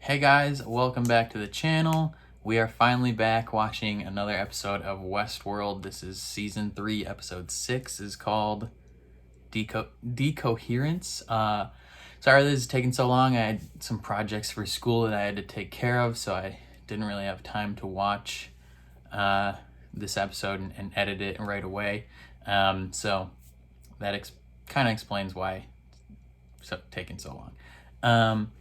Hey guys, welcome back to the channel. We are finally back watching another episode of Westworld. This is season 3, episode 6 is called Decoherence. Sorry this is taking so long. I had some projects for school that I had to take care of, so I didn't really have time to watch this episode and edit it right away. So that kind of explains why it's taking so long.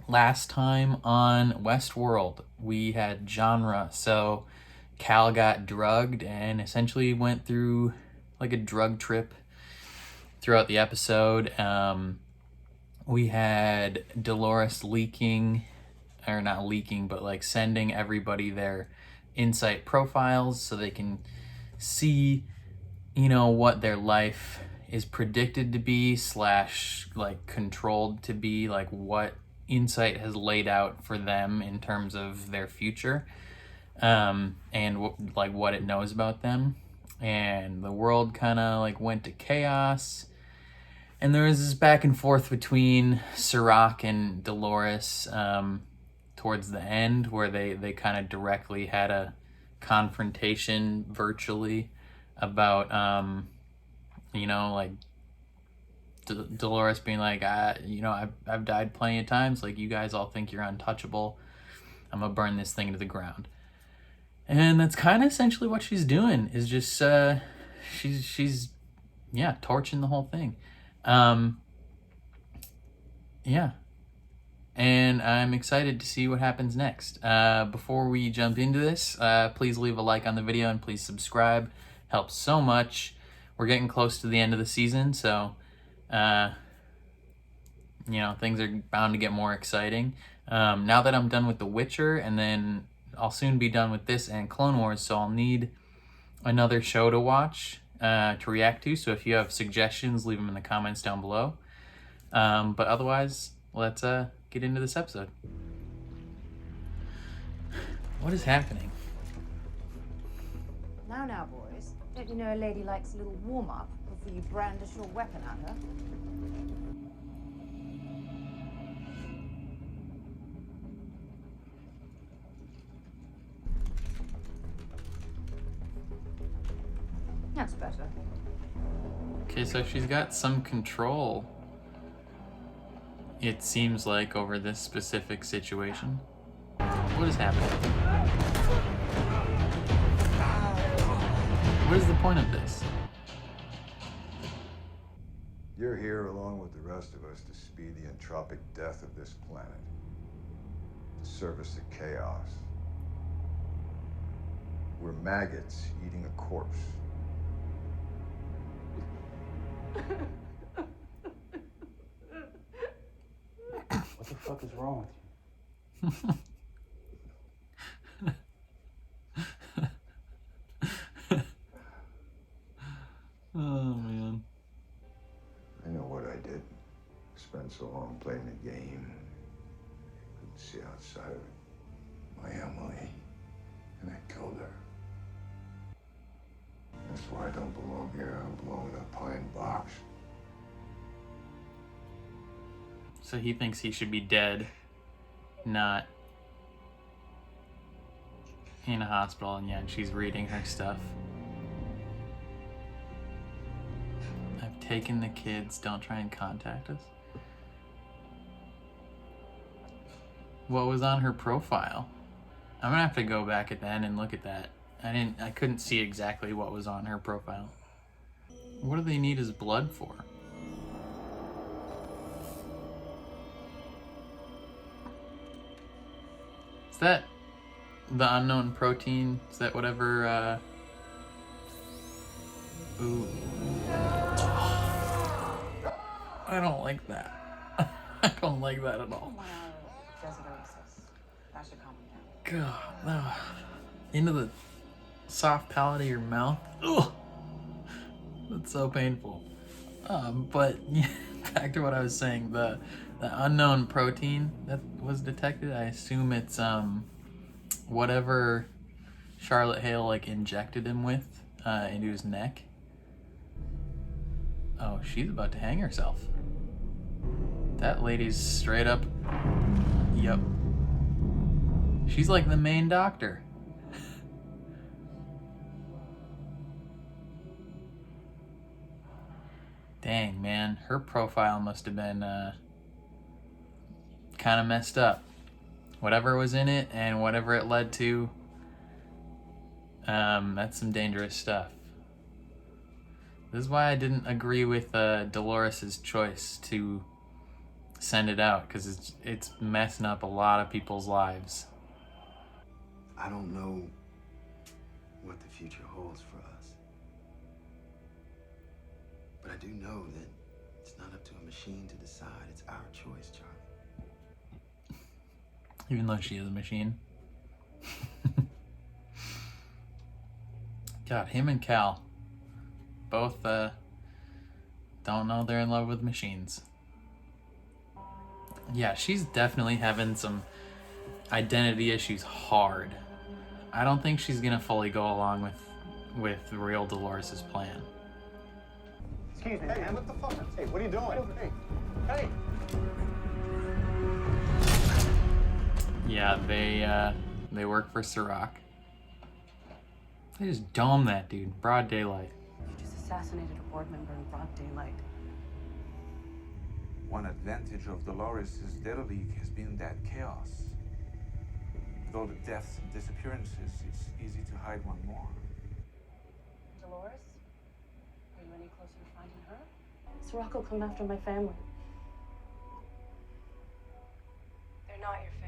Last time on Westworld, we had genre. So Cal got drugged and essentially went through like a drug trip throughout the episode. We had Dolores leaking, or not leaking, but like sending everybody their insight profiles so they can see, what their life is predicted to be / like controlled to be, like what insight has laid out for them in terms of their future, and what it knows about them. And the world kind of like went to chaos, and there was this back and forth between Sirach and Dolores towards the end, where they kind of directly had a confrontation virtually about like Dolores being like, I've died plenty of times. Like, you guys all think you're untouchable. I'm gonna burn this thing to the ground. And that's kind of essentially what she's doing. Is just she's torching the whole thing. And I'm excited to see what happens next. Before we jump into this, please leave a like on the video and please subscribe. Helps so much. We're getting close to the end of the season, so things are bound to get more exciting. Now that I'm done with The Witcher, and then I'll soon be done with this and Clone Wars, so I'll need another show to watch, to react to. So if you have suggestions, leave them in the comments down below. But otherwise, let's get into this episode. What is happening? Now, boys. Don't you know a lady likes a little warm-up before you brandish your weapon at her? That's better. Okay, so she's got some control, it seems like, over this specific situation. What is happening? What is the point of this? You're here along with the rest of us to speed the entropic death of this planet, to service the chaos. We're maggots eating a corpse. What the fuck is wrong with you? Oh man. I know what I did. Spent so long playing the game. Couldn't see outside of it. My Emily. And I killed her. That's why I don't belong here. I belong in a pine box. So he thinks he should be dead, not in a hospital, and yet she's reading her stuff. I've taken the kids, don't try and contact us. What was on her profile? I'm gonna have to go back at the end and look at that. I couldn't see exactly what was on her profile. What do they need his blood for? Is that the unknown protein? Is that whatever, Ooh. I don't like that. I don't like that at all. That should calm him down. God, no. Into the soft palate of your mouth. Ugh. That's so painful. But yeah, back to what I was saying. The unknown protein that was detected, I assume it's whatever Charlotte Hale like injected him with into his neck. Oh, she's about to hang herself. That lady's straight up. Yep. She's like the main doctor. Dang, man. Her profile must have been kind of messed up. Whatever was in it and whatever it led to, that's some dangerous stuff. This is why I didn't agree with Dolores' choice to send it out, because it's messing up a lot of people's lives. I don't know what the future holds for us. But I do know that it's not up to a machine to decide. It's our choice, Charlie. Even though she is a machine. God, him and Cal both don't know they're in love with machines. Yeah, she's definitely having some identity issues hard. I don't think she's gonna fully go along with real Dolores' plan. Excuse me, man. What the fuck? Hey, what are you doing? Hey. Yeah, they work for Sirach. They just dome that dude, broad daylight. You just assassinated a board member in broad daylight. One advantage of Dolores' Data League has been that chaos. With all the deaths and disappearances, it's easy to hide one more. Dolores? Are you any closer to finding her? Sirach will come after my family. They're not your family.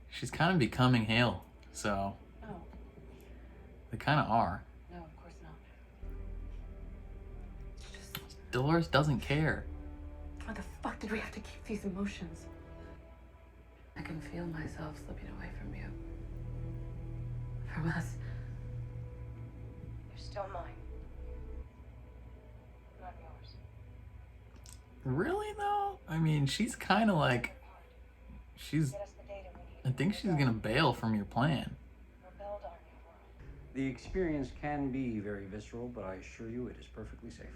She's kind of becoming Hale, so No. they kind of are. No, of course not. Dolores doesn't care. Why the fuck did we have to keep these emotions? I can feel myself slipping away from you. From us. You're still mine. Not yours. Really though? I mean, she's kind of like, Get us the data we need. I think she's gonna bail from your plan. We'll build our new world. The experience can be very visceral, but I assure you it is perfectly safe.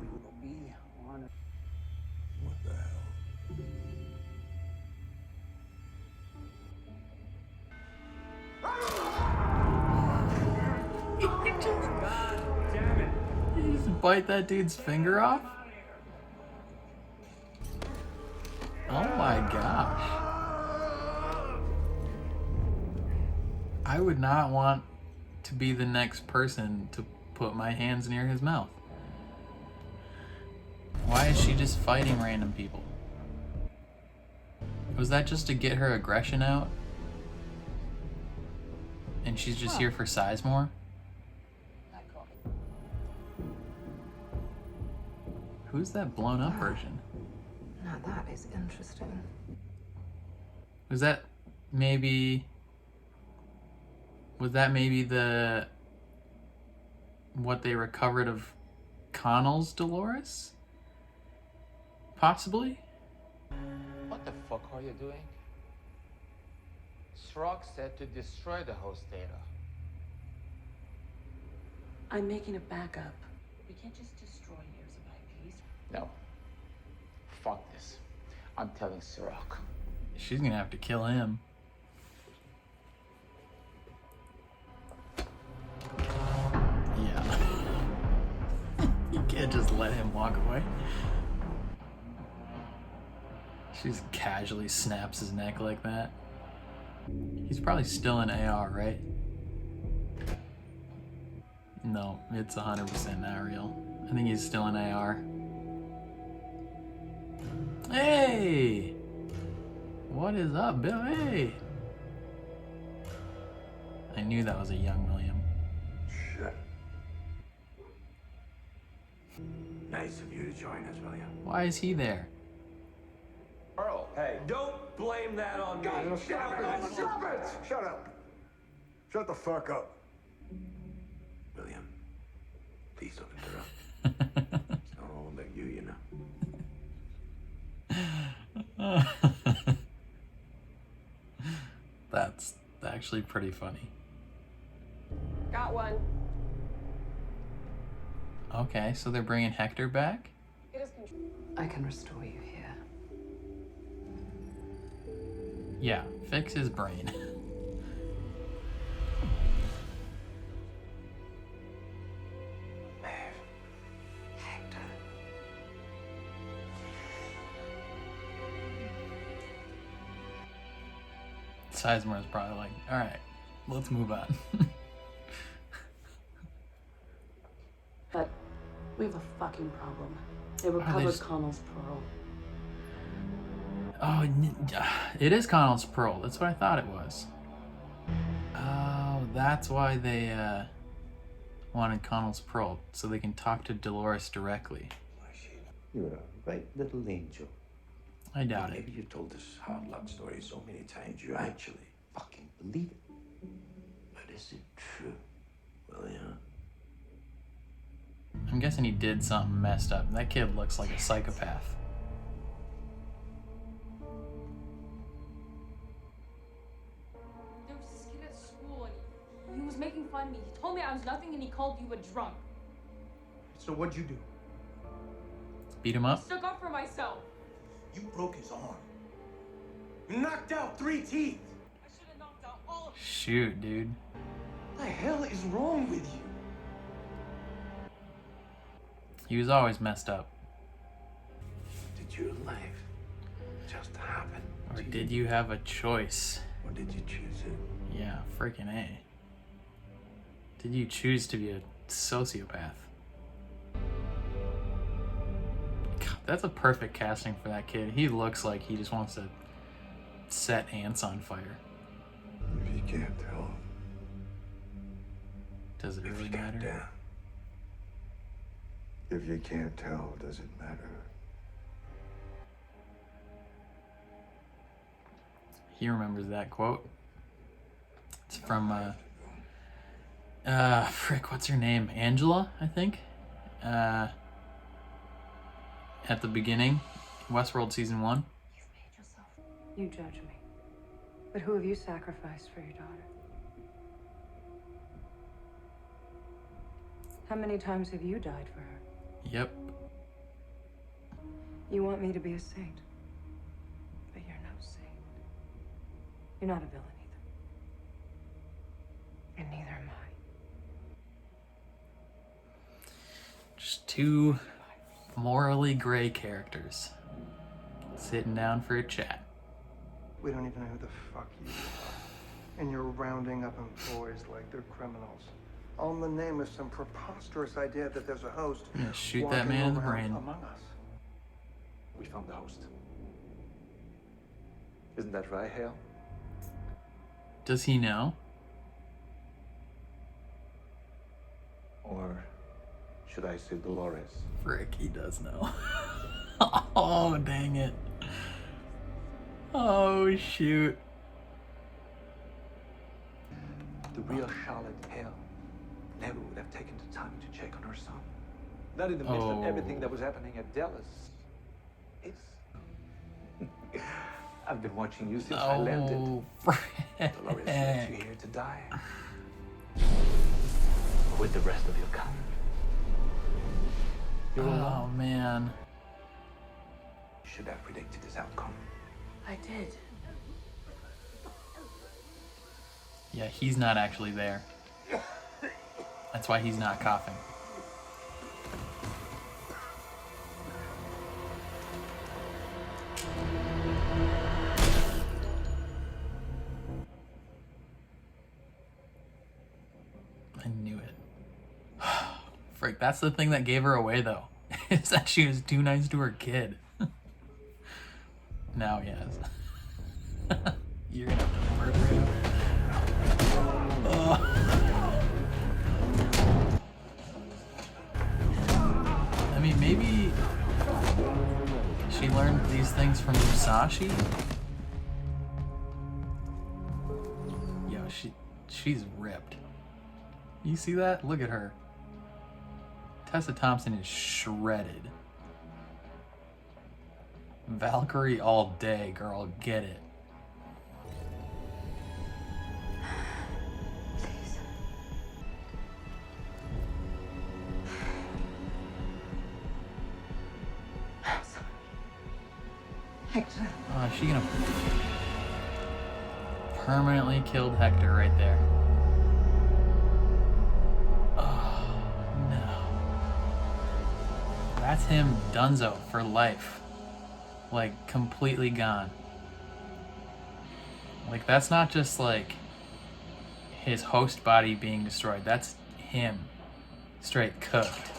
We will be on. What the hell? You just bite that dude's finger off? Oh my gosh. I would not want to be the next person to put my hands near his mouth. Why is she just fighting random people? Was that just to get her aggression out? And she's just here for Sizemore? Who's that blown up version? Now that is interesting. Was that maybe the what they recovered of Connell's Dolores? Possibly? What the fuck are you doing? Srock said to destroy the host data. I'm making a backup. We can't just destroy years of IPs. No. Fuck this. I'm telling Srock. She's gonna have to kill him. Yeah. You can't just let him walk away. She just casually snaps his neck like that. He's probably still in AR, right? No, it's 100% not real. I think he's still in AR. Hey! What is up, Bill? Hey! I knew that was a young William. Shit. Nice of you to join us, William. Why is he there? Earl, hey, don't blame that on me. God, stop it! Stop it! Shut up. Shut the fuck up. William, please don't interrupt. It's not all about you, you know. That's actually pretty funny. Got one. Okay, so they're bringing Hector back? It is control. I can restore you here. Yeah, fix his brain. Hector. Sizemore's probably like, all right, let's move on. But we have a fucking problem. They recovered just- Connell's pearl. Oh, it is Connell's pearl. That's what I thought it was. Oh, that's why they wanted Connell's pearl, so they can talk to Dolores directly. You're a right little angel. I doubt it. Maybe you told this hard luck story so many times you actually fucking believe it. But is it true, William? I'm guessing he did something messed up. That kid looks like a psychopath. There was this kid at school and he was making fun of me. He told me I was nothing and he called you a drunk. So what'd you do? Beat him I up? stuck up for myself. You broke his arm. You knocked out 3 teeth. I should have knocked out all of Shoot, dude. What the hell is wrong with you? He was always messed up. Did your life just happen? Or did you have a choice? Or did you choose it? Yeah, freaking A. Did you choose to be a sociopath? God, that's a perfect casting for that kid. He looks like he just wants to set ants on fire. If you can't tell, Does it if really you can't matter? tell. If you can't tell, does it matter? He remembers that quote. It's from frick, what's her name? Angela, I think. At the beginning, Westworld season 1. You've made yourself. You judge me. But who have you sacrificed for your daughter? How many times have you died for her? Yep. You want me to be a saint. But you're no saint. You're not a villain either. And neither am I. Just two morally gray characters sitting down for a chat. We don't even know who the fuck you are. And you're rounding up employees like they're criminals. All in the name of some preposterous idea that there's a host I'm gonna shoot that walking man in the around brain. among us. We found the host. Isn't that right, Hale? Does he know? Or should I say Dolores? Frick, he does know. Oh, dang it. Oh, shoot. The real Charlotte Hale never would have taken the time to check on her son. Not in the midst of everything that was happening at Dallas. It's... I've been watching you since I landed. Oh, Dolores left you frick. here to die. With the rest of your kind. You're Oh, alone. man. You should have predicted this outcome. I did. Yeah, he's not actually there. That's why he's not coughing. I knew it. Frick, that's the thing that gave her away, though. Is that she was too nice to her kid. Now, yes. You're gonna have to murder him. I mean, maybe she learned these things from Musashi? Yo, she's ripped. You see that? Look at her. Tessa Thompson is shredded. Valkyrie all day, girl. Get it. Please. I'm sorry. Hector. Oh, is she gonna permanently killed Hector right there? Oh, no. That's him donezo for life. Like, completely gone. Like, that's not just, like, his host body being destroyed. That's him. Straight cooked.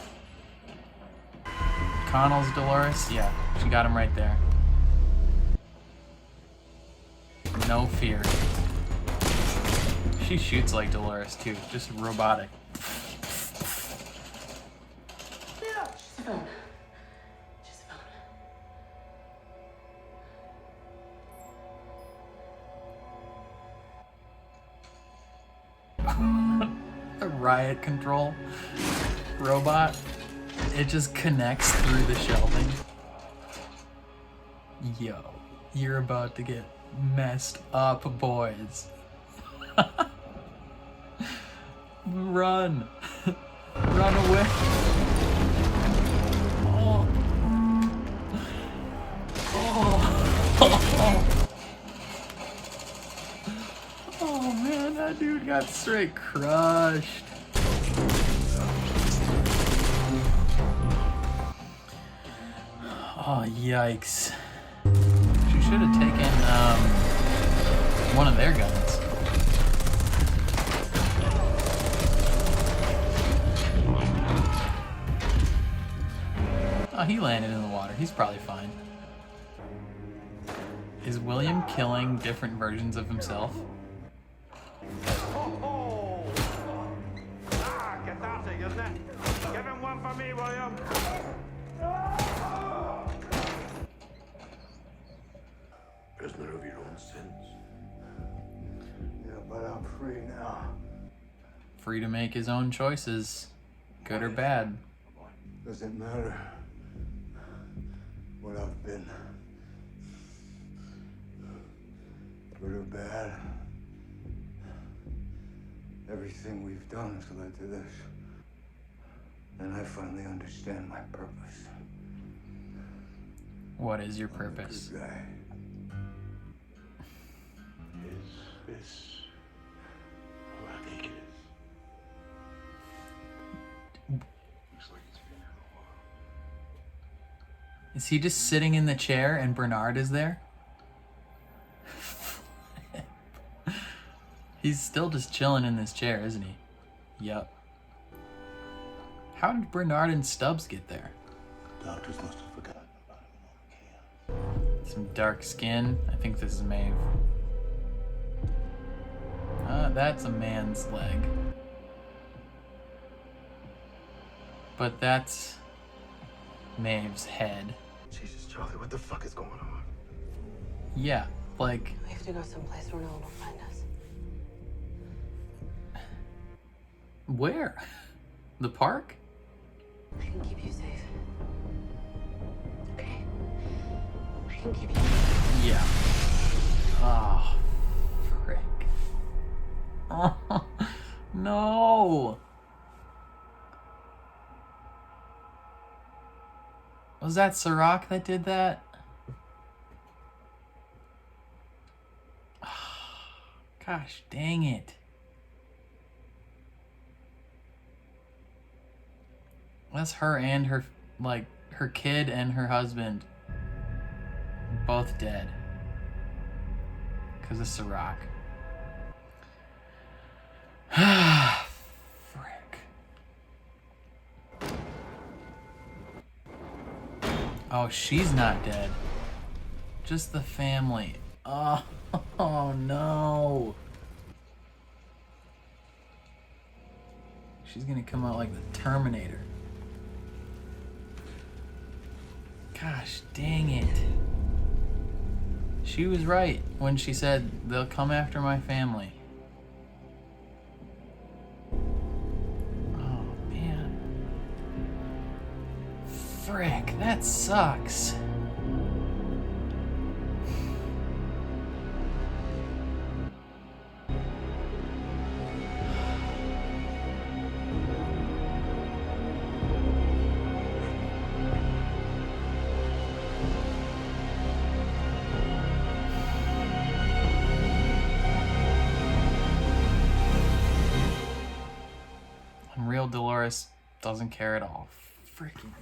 Connell's Dolores? Yeah, she got him right there. No fear. She shoots like Dolores, too. Just robotic. She's fine. She's fine. A riot control robot. It just connects through the shelving. Yo, you're about to get messed up, boys. Run. Run away. Oh. Oh. Oh man, that dude got straight crushed. Oh, yikes. She should have taken one of their guns. Oh, he landed in the water. He's probably fine. Is William killing different versions of himself? Cathartic, isn't it? Give him one for me, William. Prisoner of your own sins. Yeah, but I'm free now. Free to make his own choices, good or bad. Doesn't matter what I've been. Good or bad. Everything we've done has led to this. And I finally understand my purpose. What is your purpose? I'm a good guy. Is this who I think it is? Looks like it's been here a while. Is he just sitting in the chair and Bernard is there? He's still just chilling in this chair, isn't he? Yup. How did Bernard and Stubbs get there? Doctors must have forgotten about him. Some dark skin. I think this is Maeve. That's a man's leg. But that's Maeve's head. Jesus, Charlie, what the fuck is going on? Yeah, like... We have to go someplace where no one will find us. Where? The park? I can keep you safe. Okay? I can keep you safe. Yeah. Oh, frick. Oh, no. Was that Sirach that did that? Gosh, dang it. That's her and her, like, her kid and her husband. Both dead. Because of Sirach. Frick. Oh, she's not dead. Just the family. Oh, oh no. She's gonna come out like the Terminator. Gosh, dang it. She was right when she said, they'll come after my family. Oh, man. Frick, that sucks. Doesn't care at all. Freaking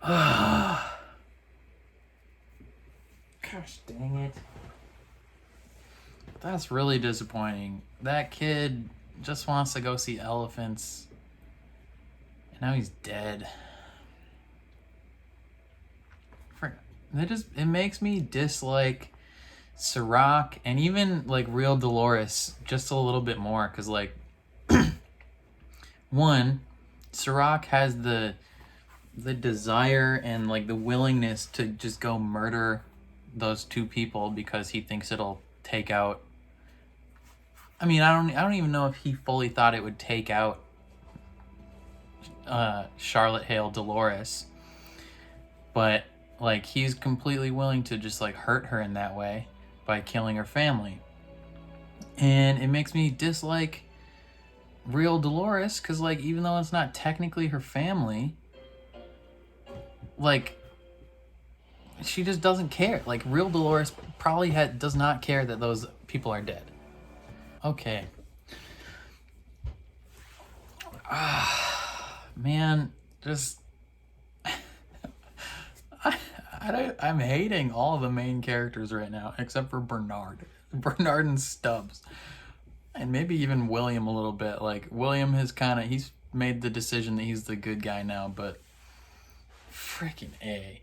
A. Gosh dang it. That's really disappointing. That kid just wants to go see elephants. And now he's dead. It makes me dislike Sirach and even like real Dolores just a little bit more, because like one, Sirach has the desire and like the willingness to just go murder those two people because he thinks it'll take out. I mean, I don't even know if he fully thought it would take out Charlotte Hale Dolores, but like he's completely willing to just like hurt her in that way by killing her family. And it makes me dislike real Dolores, because like even though it's not technically her family, like she just doesn't care. Like real Dolores probably does not care that those people are dead. Okay. Man, just I'm hating all the main characters right now except for Bernard and Stubbs, and maybe even William a little bit. Like William has he's made the decision that he's the good guy now, but freaking A.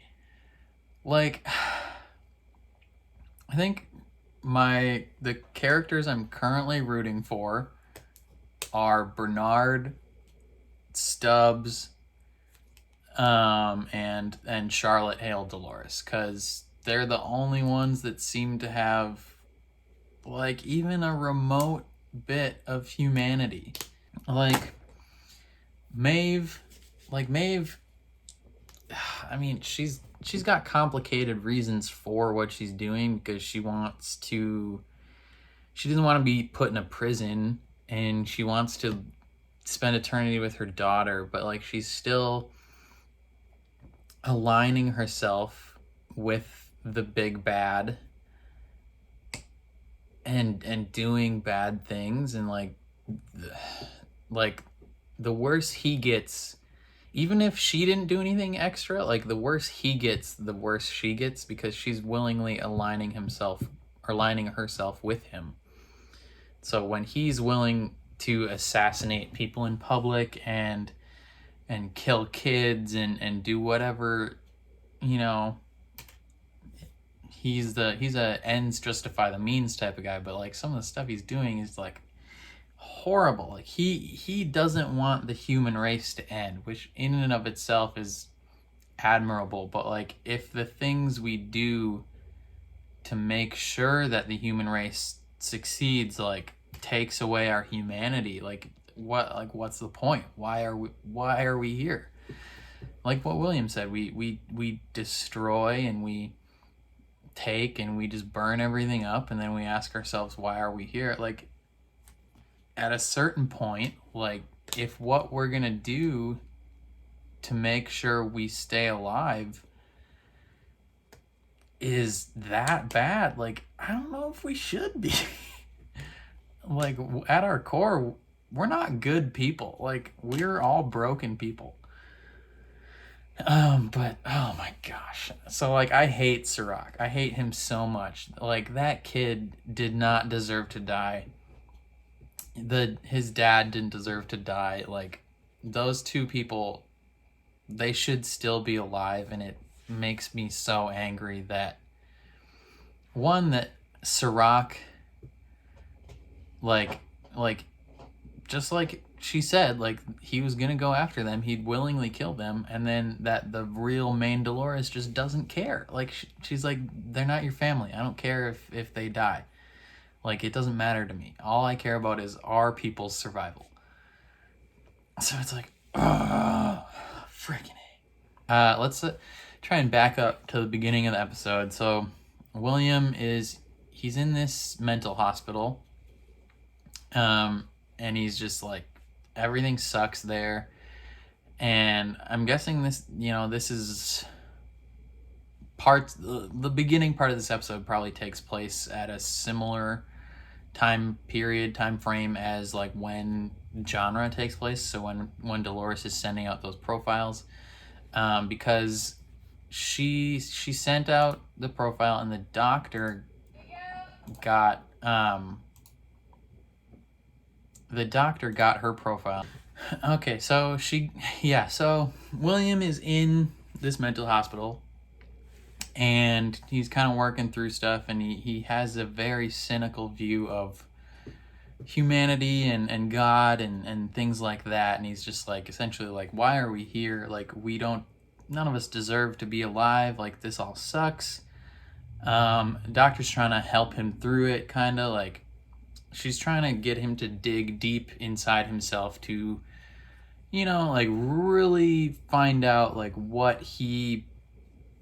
Like I think the characters I'm currently rooting for are Bernard, Stubbs, and Charlotte Hale Dolores, because they're the only ones that seem to have like even a remote bit of humanity. Like Maeve, I mean, she's got complicated reasons for what she's doing, because she doesn't want to be put in a prison, and she wants to spend eternity with her daughter, but like she's still aligning herself with the big bad and doing bad things, and like the worse he gets, even if she didn't do anything extra, like the worse he gets, the worse she gets, because she's willingly aligning herself with him. So when he's willing to assassinate people in public and kill kids and do whatever, you know, he's a ends justify the means type of guy, but like some of the stuff he's doing is like horrible. Like he doesn't want the human race to end, which in and of itself is admirable, but like if the things we do to make sure that the human race succeeds like takes away our humanity, what's the point? Why are we here? Like what William said, we destroy and we take and we just burn everything up, and then we ask ourselves, why are we here? Like at a certain point, like if what we're gonna do to make sure we stay alive is that bad, like I don't know if we should be. Like at our core, we're not good people. Like we're all broken people. But oh my gosh. So like I hate Sirach. I hate him so much. Like that kid did not deserve to die. His dad didn't deserve to die. Like those two people, they should still be alive, and it makes me so angry that Sirach, like just like she said, like he was gonna go after them, he'd willingly kill them, and then that the real main Dolores just doesn't care. Like she's like, they're not your family. I don't care if they die. Like it doesn't matter to me. All I care about is our people's survival. So it's like, freaking A. Let's try and back up to the beginning of the episode. So William he's in this mental hospital. And he's just like, everything sucks there. And I'm guessing this is the beginning part of this episode probably takes place at a similar time frame as like when genre takes place, so when Dolores is sending out those profiles, because she sent out the profile and the doctor got her profile. Okay, so so William is in this mental hospital and he's kind of working through stuff, and he has a very cynical view of humanity and God and things like that, and he's just like, essentially like, why are we here? Like, none of us deserve to be alive. Like, this all sucks. Doctor's trying to help him through it, kind of like she's trying to get him to dig deep inside himself to, like really find out like what he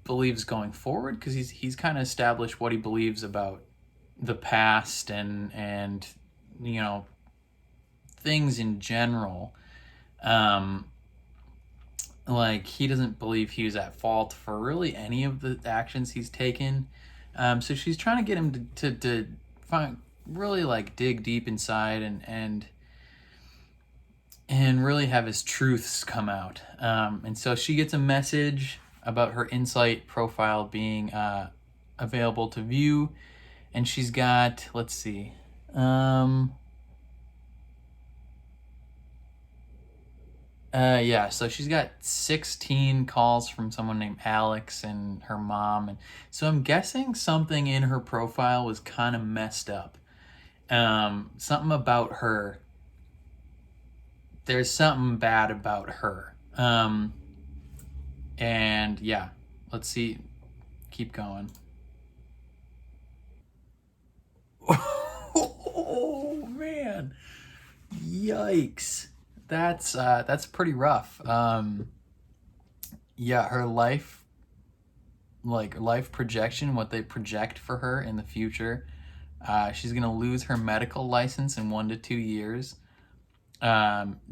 believes going forward, because he's kind of established what he believes about the past and things in general. Like, he doesn't believe he was at fault for really any of the actions he's taken. So she's trying to get him to find, really like dig deep inside and really have his truths come out. And so she gets a message about her Insight profile being available to view, and she's got, let's see, so she's got 16 calls from someone named Alex and her mom, and so I'm guessing something in her profile was kind of messed up. Something about her. There's something bad about her. And yeah, let's see. Keep going. Oh man, yikes! That's pretty rough. Yeah, her life projection, what they project for her in the future. She's gonna lose her medical license in 1 to 2 years.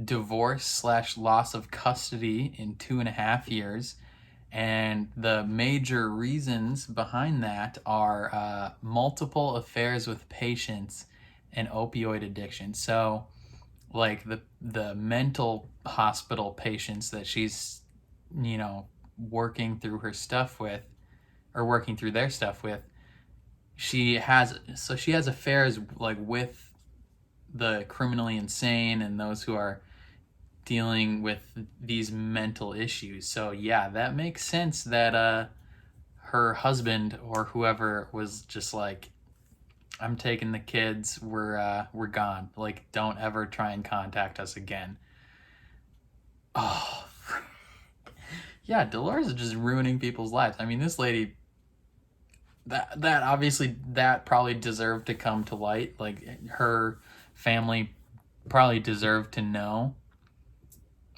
Divorce / loss of custody in 2.5 years. And the major reasons behind that are multiple affairs with patients and opioid addiction. So, like the mental hospital patients that she's, working through her stuff with, or working through their stuff with, she has affairs like with the criminally insane and those who are dealing with these mental issues. So yeah, that makes sense that her husband or whoever was just like, I'm taking the kids, we're gone. Like, don't ever try and contact us again. Oh, yeah, Dolores is just ruining people's lives. I mean, this lady, that obviously, that probably deserved to come to light. Like, her family probably deserved to know.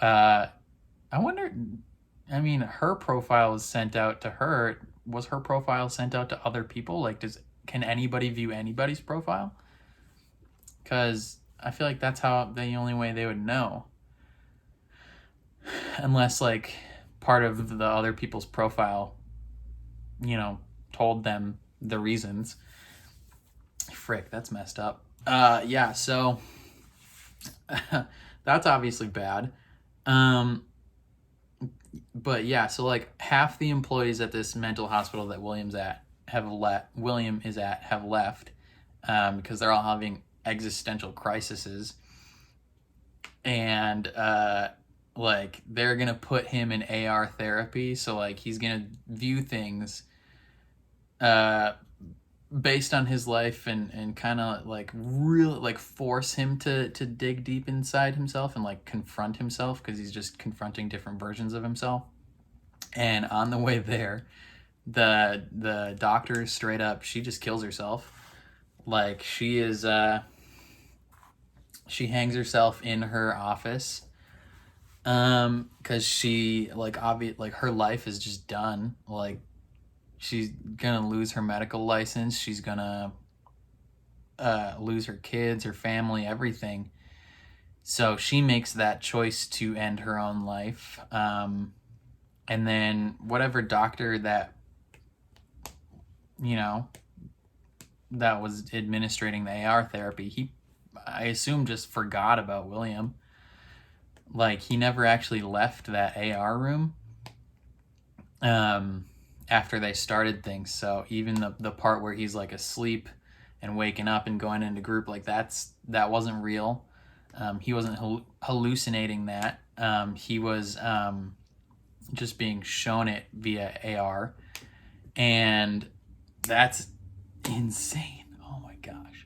I wonder, I mean, her profile was sent out to her. Was her profile sent out to other people? Like, can anybody view anybody's profile? Because I feel like that's the only way they would know. Unless, like, part of the other people's profile, told them the reasons. Frick, that's messed up. Yeah, so that's obviously bad. But yeah, so like half the employees at this mental hospital that William is at have left, because they're all having existential crises, and like they're gonna put him in AR therapy. So like he's gonna view things based on his life and kind of like really like force him to dig deep inside himself and like confront himself, because he's just confronting different versions of himself. And on the way there, the doctor straight up, she just kills herself. Like, she is she hangs herself in her office because she like her life is just done. Like, she's gonna lose her medical license. She's gonna lose her kids, her family, everything. So she makes that choice to end her own life. And then whatever doctor that, that was administering the AR therapy, he, I assume, just forgot about William. Like, he never actually left that AR room after they started things. So even the part where he's like asleep and waking up and going into group, like that wasn't real. He wasn't hallucinating that. He was just being shown it via AR, and that's insane. Oh my gosh.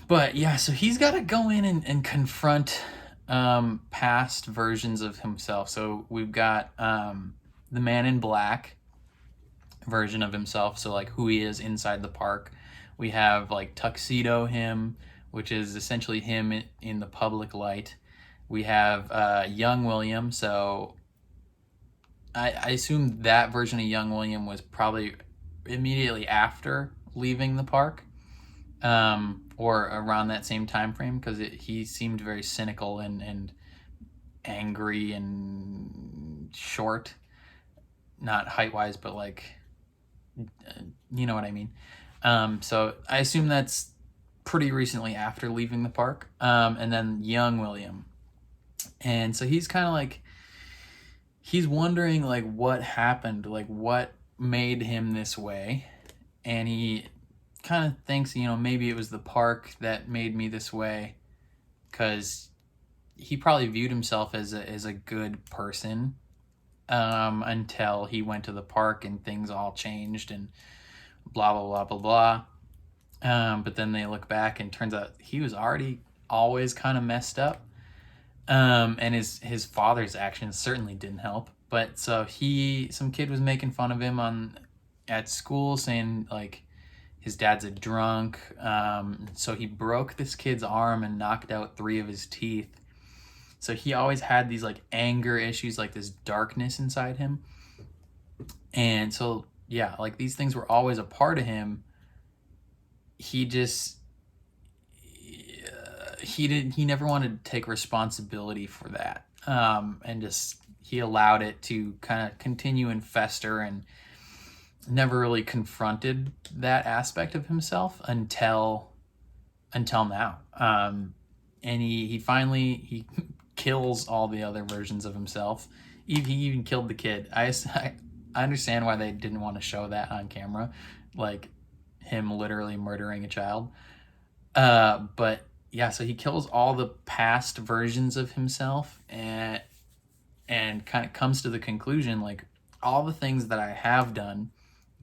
But yeah, so he's got to go in and confront past versions of himself. So we've got the Man in Black version of himself, so like who he is inside the park. We have like Tuxedo him, which is essentially him in the public light. We have young William, so I assume that version of young William was probably immediately after leaving the park, or around that same time frame, because he seemed very cynical and angry and short, not height-wise, but like, you know what I mean. So I assume that's pretty recently after leaving the park. And then young William, and so he's kind of like, he's wondering like what happened, like what made him this way, and he kind of thinks, you know, maybe it was the park that made me this way, because he probably viewed himself as a good person until he went to the park and things all changed and blah blah blah blah blah. But then they look back and turns out he was already always kind of messed up. And his father's actions certainly didn't help. But so some kid was making fun of him at school, saying like his dad's a drunk. So he broke this kid's arm and knocked out 3 of his teeth. So he always had these like anger issues, like this darkness inside him. And so yeah, like these things were always a part of him. He just he never wanted to take responsibility for that, and just he allowed it to kind of continue and fester, and never really confronted that aspect of himself until now. And he finally kills all the other versions of himself. He even killed the kid. I understand why they didn't want to show that on camera, like him literally murdering a child. But yeah, so he kills all the past versions of himself, and kind of comes to the conclusion, like, all the things that I have done,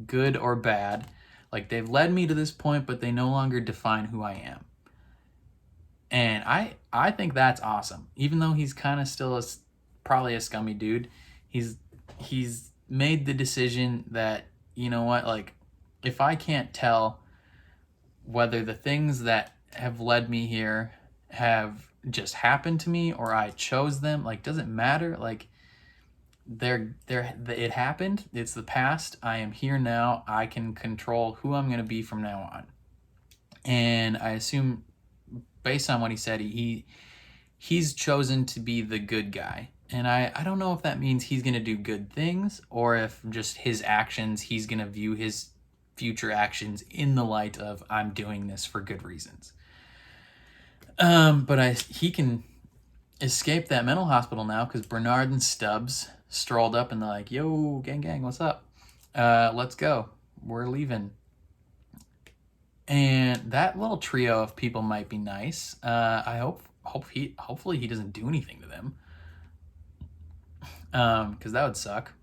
good or bad, like they've led me to this point, but they no longer define who I am. And I think that's awesome. Even though he's kind of still probably a scummy dude, he's made the decision that, you know what, like, if I can't tell whether the things that have led me here have just happened to me or I chose them, like, doesn't matter. Like, it happened. It's the past. I am here now. I can control who I'm going to be from now on. And I assume, based on what he said, he's chosen to be the good guy. And I don't know if that means he's going to do good things, or if just his actions, he's going to view his future actions in the light of, I'm doing this for good reasons. But he can escape that mental hospital now, because Bernard and Stubbs strolled up and they're like, yo, gang, what's up? Let's go. We're leaving. And that little trio of people might be nice. I hopefully he doesn't do anything to them, because that would suck.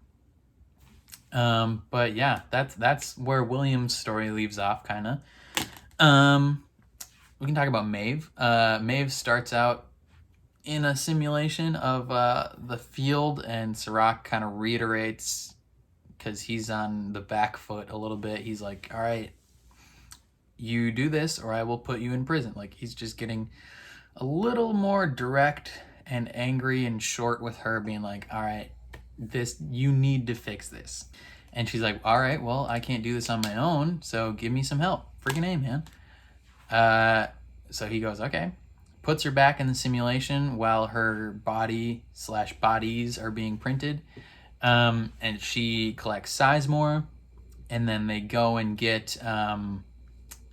But yeah, that's where William's story leaves off, kind of. We can talk about Maeve. Maeve starts out in a simulation of the field, and Sirach kind of reiterates, because he's on the back foot a little bit. He's like, all right, you do this or I will put you in prison. Like, he's just getting a little more direct and angry and short with her, being like, all right, you need to fix this. And she's like, all right, well, I can't do this on my own, so give me some help. Freaking A, man. So he goes, okay. Puts her back in the simulation while her bodies are being printed. And she collects Sizemore, and then they go and get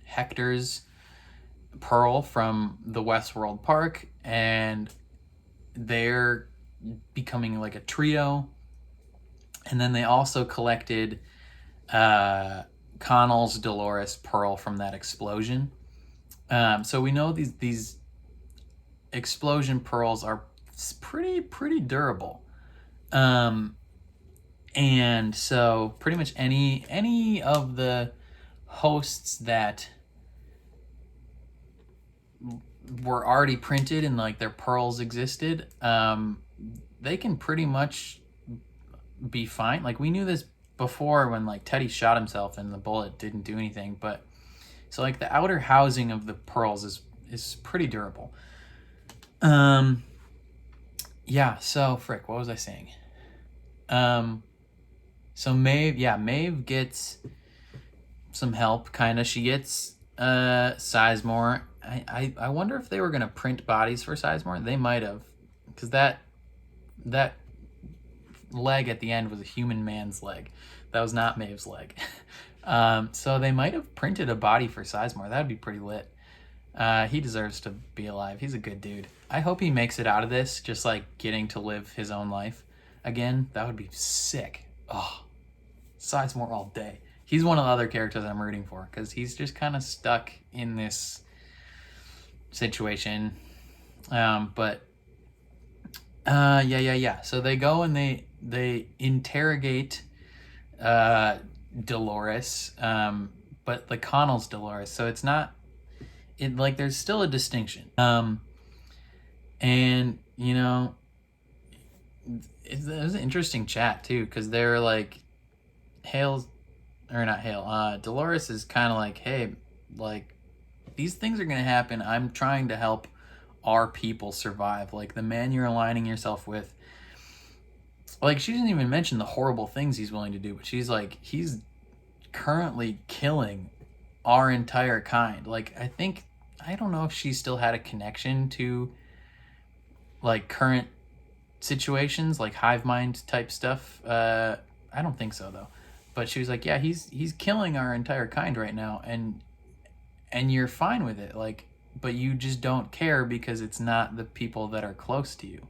Hector's pearl from the Westworld park, and they're becoming like a trio. And then they also collected Connell's Dolores pearl from that explosion. So we know these explosion pearls are pretty durable. And so pretty much any of the hosts that were already printed and like their pearls existed, they can pretty much be fine. Like we knew this before when like Teddy shot himself and the bullet didn't do anything, but so like the outer housing of the pearls is pretty durable. Yeah, so frick, what was I saying? So Maeve gets some help, kind of. She gets Sizemore. I wonder if they were gonna print bodies for Sizemore. They might have, because that leg at the end was a human man's leg. That was not Maeve's leg. So they might have printed a body for Sizemore. That'd be pretty lit. He deserves to be alive. He's a good dude. I hope he makes it out of this, just like getting to live his own life again. That would be sick. Oh, Sizemore all day. He's one of the other characters I'm rooting for because he's just kind of stuck in this situation. Yeah. So they go and they interrogate Dolores, but the Connell's Dolores. So it's not, there's still a distinction. And you know, it was an interesting chat too, because they're like, Dolores is kind of like, hey, like these things are gonna happen. I'm trying to help our people survive. Like the man you're aligning yourself with, like she doesn't even mention the horrible things he's willing to do, but she's like, he's currently killing our entire kind. Like I don't know if she still had a connection to like current situations, like hive mind type stuff. I don't think so though. But she was like, yeah, he's killing our entire kind right now, and you're fine with it, like, but you just don't care because it's not the people that are close to you.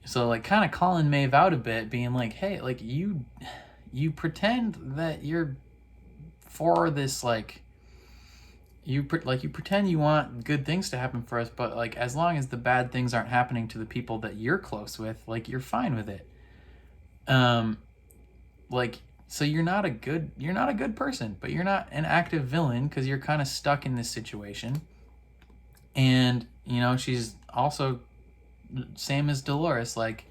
So like kind of calling Maeve out a bit, being like, hey, like you pretend that you're for this, like you pretend you want good things to happen for us, but like as long as the bad things aren't happening to the people that you're close with, like you're fine with it. Like, so you're not a good person, but you're not an active villain because you're kind of stuck in this situation. And you know, she's also same as Dolores. Like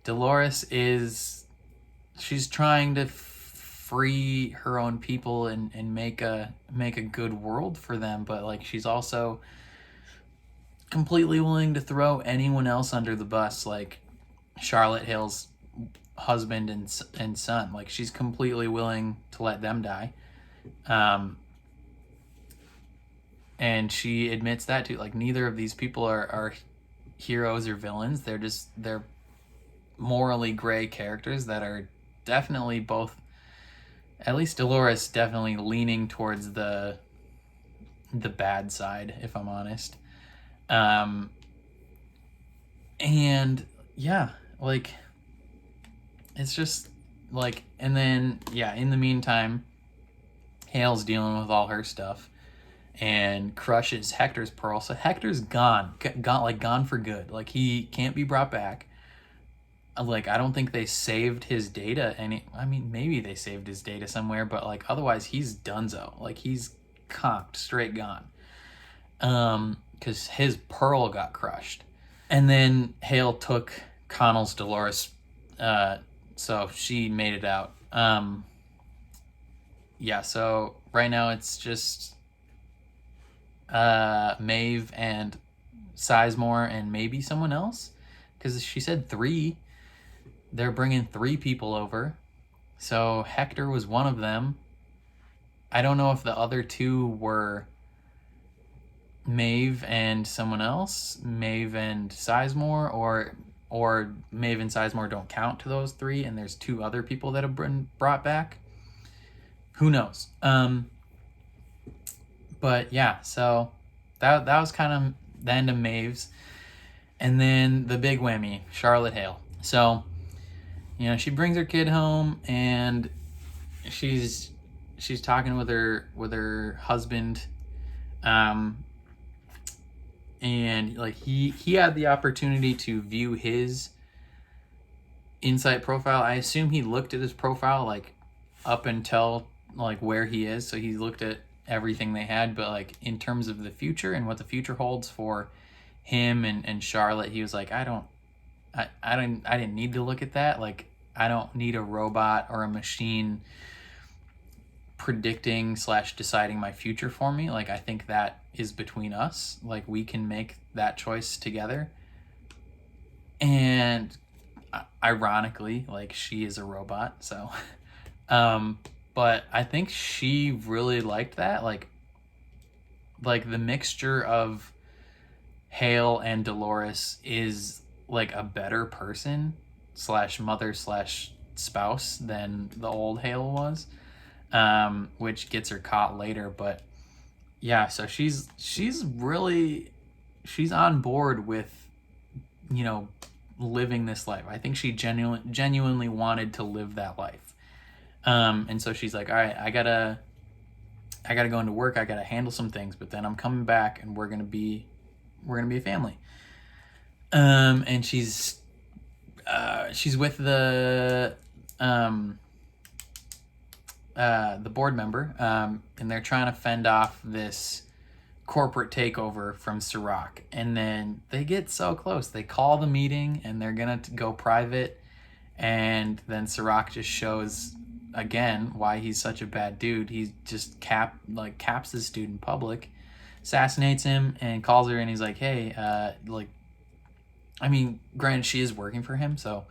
Dolores she's trying to free her own people and make a good world for them, but like she's also completely willing to throw anyone else under the bus, like Charlotte Hale's husband and son. Like she's completely willing to let them die, and she admits that too. Like neither of these people are heroes or villains. They're morally gray characters that are definitely both, at least Dolores, definitely leaning towards the bad side, if I'm honest. And yeah, like it's just like, and then yeah, in the meantime, Hale's dealing with all her stuff and crushes Hector's pearl. So Hector's gone for good. Like he can't be brought back. Like I don't think they saved his data I mean maybe they saved his data somewhere, but like otherwise he's donezo. Like he's conked, straight gone. Because his pearl got crushed. And then Hale took Connell's Dolores, so she made it out. Yeah, so right now it's just Maeve and Sizemore and maybe someone else, because she said 3. They're bringing 3 people over, so Hector was one of them. I don't know if the other 2 were Maeve and someone else, Maeve and Sizemore, or Maeve and Sizemore don't count to those 3 and there's 2 other people that have been brought back. Who knows? But yeah, so that was kind of the end of Maeve's. And then the big whammy, Charlotte Hale. So, she brings her kid home, and she's talking with her husband, and like he had the opportunity to view his Insight profile. I assume he looked at his profile like up until like where he is, so he looked at everything they had, but like in terms of the future and what the future holds for him and Charlotte, he was like, I didn't need to look at that. Like, I don't need a robot or a machine predicting / deciding my future for me. Like, I think that is between us. Like, we can make that choice together. And ironically, like, she is a robot, so but I think she really liked that, like the mixture of Hale and Dolores is like a better person / mother / spouse than the old Hale was, which gets her caught later. But yeah, so she's on board with living this life. I think she genuinely wanted to live that life, and so she's like, all right, I gotta go into work, I gotta handle some things, but then I'm coming back and we're gonna be a family. And she's with the board member, and they're trying to fend off this corporate takeover from Sirach. And then they get so close, they call the meeting and they're gonna go private, and then Sirach just shows again why he's such a bad dude. He just caps this dude in public, assassinates him, and calls her, and he's like, hey, I mean, granted, she is working for him, so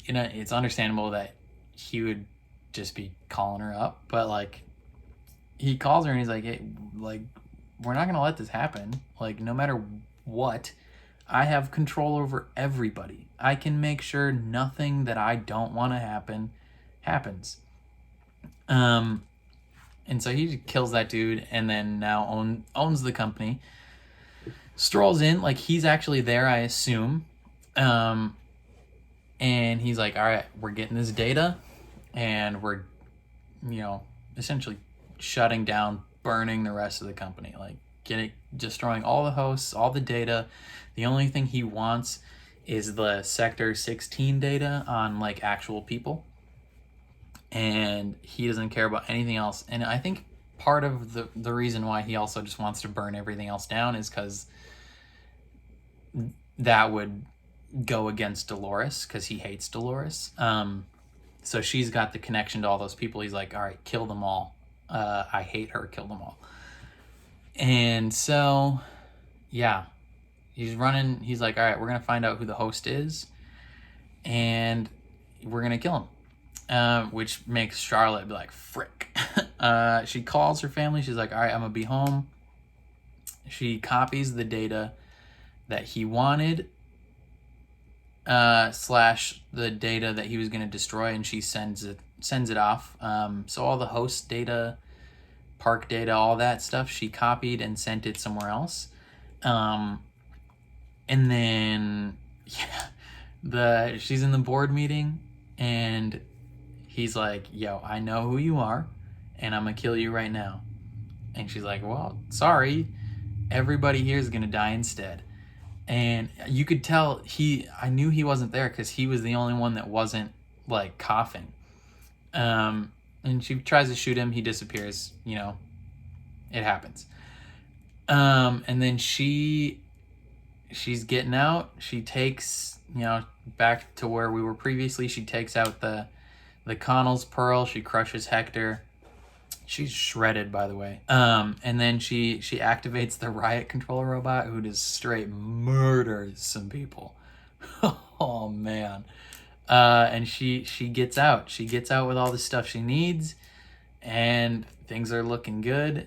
it's understandable that he would just be calling her up, but like, he calls her and he's like, hey, like, we're not gonna let this happen. Like, no matter what, I have control over everybody. I can make sure nothing that I don't want to happen happens. And so he kills that dude, and then now owns the company. Strolls in, like, he's actually there, I assume. And he's like, all right, we're getting this data, and we're, essentially shutting down, burning the rest of the company, like destroying all the hosts, all the data. The only thing he wants is the Sector 16 data on like actual people, and he doesn't care about anything else. And I think part of the reason why he also just wants to burn everything else down is because that would go against Dolores, because he hates Dolores. So she's got the connection to all those people. He's like, all right, kill them all. I hate her, kill them all. And so, yeah, he's like, all right, we're going to find out who the host is, and we're going to kill him, which makes Charlotte be like, frick. She calls her family. She's like, all right, I'm going to be home. She copies the data that he wanted, / the data that he was going to destroy, and she sends it off. So all the host data, park data, all that stuff, she copied and sent it somewhere else. And then she's in the board meeting, and he's like, yo, I know who you are, and I'm gonna kill you right now. And she's like, well, sorry, everybody here is gonna die instead. And you could tell I knew he wasn't there, because he was the only one that wasn't like coughing. And she tries to shoot him, he disappears, it happens. And then she's getting out. She takes, back to where we were previously, she takes out the Connell's pearl, she crushes Hector. She's shredded, by the way. And then she activates the riot controller robot, who just straight murders some people. Oh man. And she gets out. She gets out with all the stuff she needs, and things are looking good.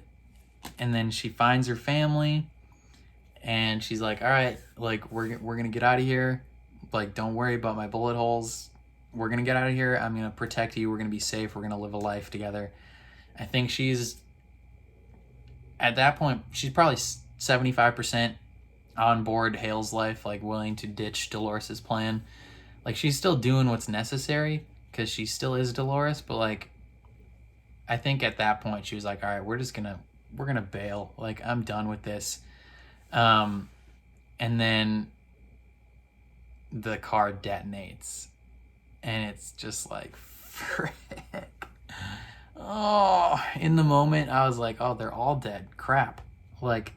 And then she finds her family, and she's like, all right, like, we're gonna get out of here. Like, don't worry about my bullet holes. We're gonna get out of here. I'm gonna protect you. We're gonna be safe. We're gonna live a life together. I think she's at that point, she's probably 75% on board Hale's life, like willing to ditch Dolores' plan. Like, she's still doing what's necessary because she still is Dolores, but like, I think at that point she was like, all right, we're gonna bail. Like, I'm done with this. And then the car detonates, and it's just like, frick. Oh, in the moment I was like, oh, they're all dead. Crap. Like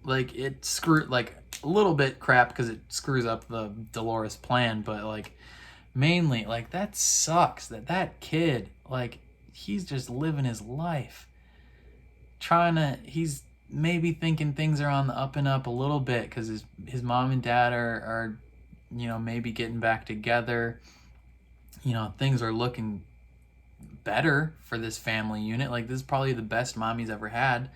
it screwed, like a little bit crap because it screws up the Dolores plan, but like mainly, like, that sucks that kid, like, he's just living his life. He's maybe thinking things are on the up and up a little bit because his mom and dad are, you know, maybe getting back together. You know, things are looking better for this family unit. Like, this is probably the best mom he's ever had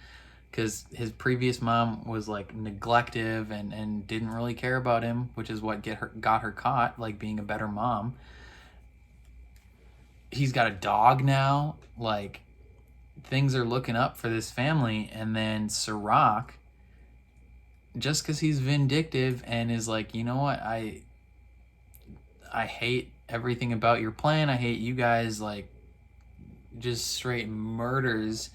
because his previous mom was like neglective and didn't really care about him, which is what got her caught, like being a better mom. He's got a dog now. Like, things are looking up for this family. And then Sirach, just because he's vindictive and is like, you know what, I hate everything about your plan, I hate you guys, like, just straight murders,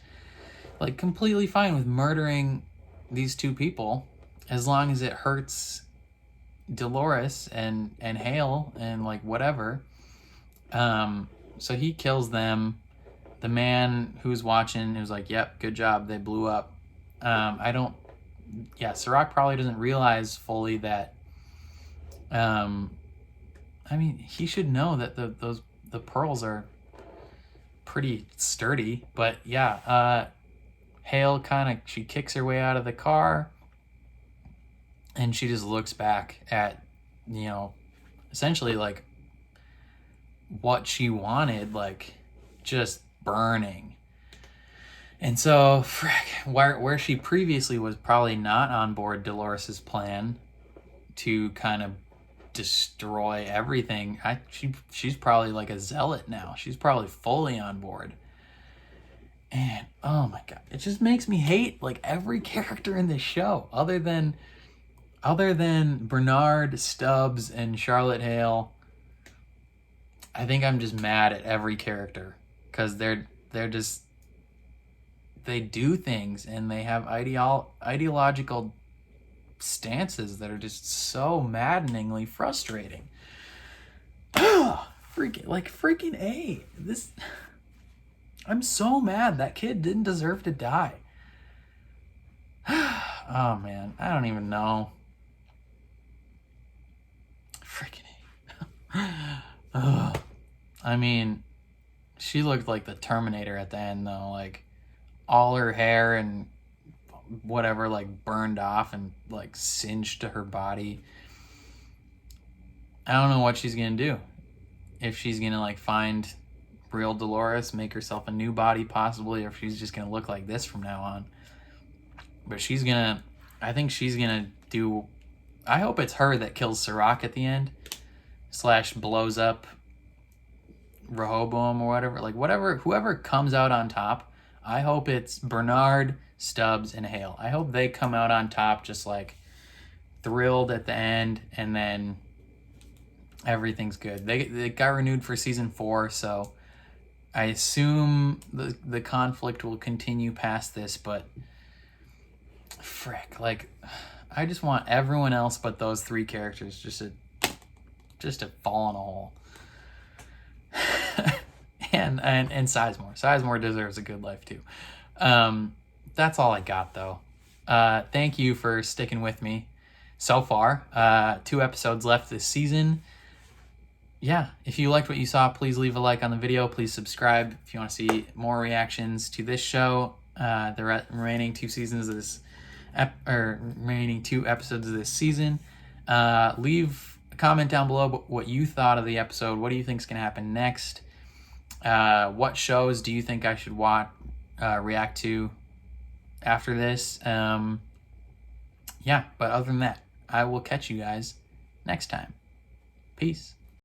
like, completely fine with murdering these two people as long as it hurts Dolores and Hale and like whatever. So he kills them. The man who's watching was like, yep, good job, they blew up. Sirach probably doesn't realize fully that, I mean, he should know that the pearls are pretty sturdy, but yeah, Hale she kicks her way out of the car, and she just looks back at, you know, essentially like what she wanted, like, just burning. And so, frick, where she previously was probably not on board Dolores's plan to kind of destroy everything, she's probably like a zealot now. She's probably fully on board. And oh my god, it just makes me hate like every character in this show other than Bernard, Stubbs, and Charlotte Hale. I think I'm just mad at every character because they do things and they have ideological stances that are just so maddeningly frustrating. Freaking A. I'm so mad. That kid didn't deserve to die. Oh man, I don't even know. Freaking A. I mean, she looked like the Terminator at the end though. Like, all her hair and whatever like burned off and like singed to her body. I don't know what she's gonna do. If she's gonna like find real Dolores, make herself a new body possibly, or if she's just gonna look like this from now on. But I think she's gonna do, I hope it's her that kills Sirach at the end, / blows up Rehoboam or whatever. Like, whoever comes out on top, I hope it's Bernard, Stubbs, and Hale. I hope they come out on top just like thrilled at the end, and then everything's good. They got renewed for season 4, so I assume the conflict will continue past this, but frick, like, I just want everyone else but those 3 characters just to fall in a hole. and Sizemore. Sizemore deserves a good life too. That's all I got though. Thank you for sticking with me so far. 2 episodes left this season. Yeah, if you liked what you saw, please leave a like on the video. Please subscribe if you want to see more reactions to this show. The remaining 2 seasons of this, remaining 2 episodes of this season. Leave a comment down below what you thought of the episode. What do you think is going to happen next? What shows do you think I should react to after this? Yeah, but other than that, I will catch you guys next time. Peace.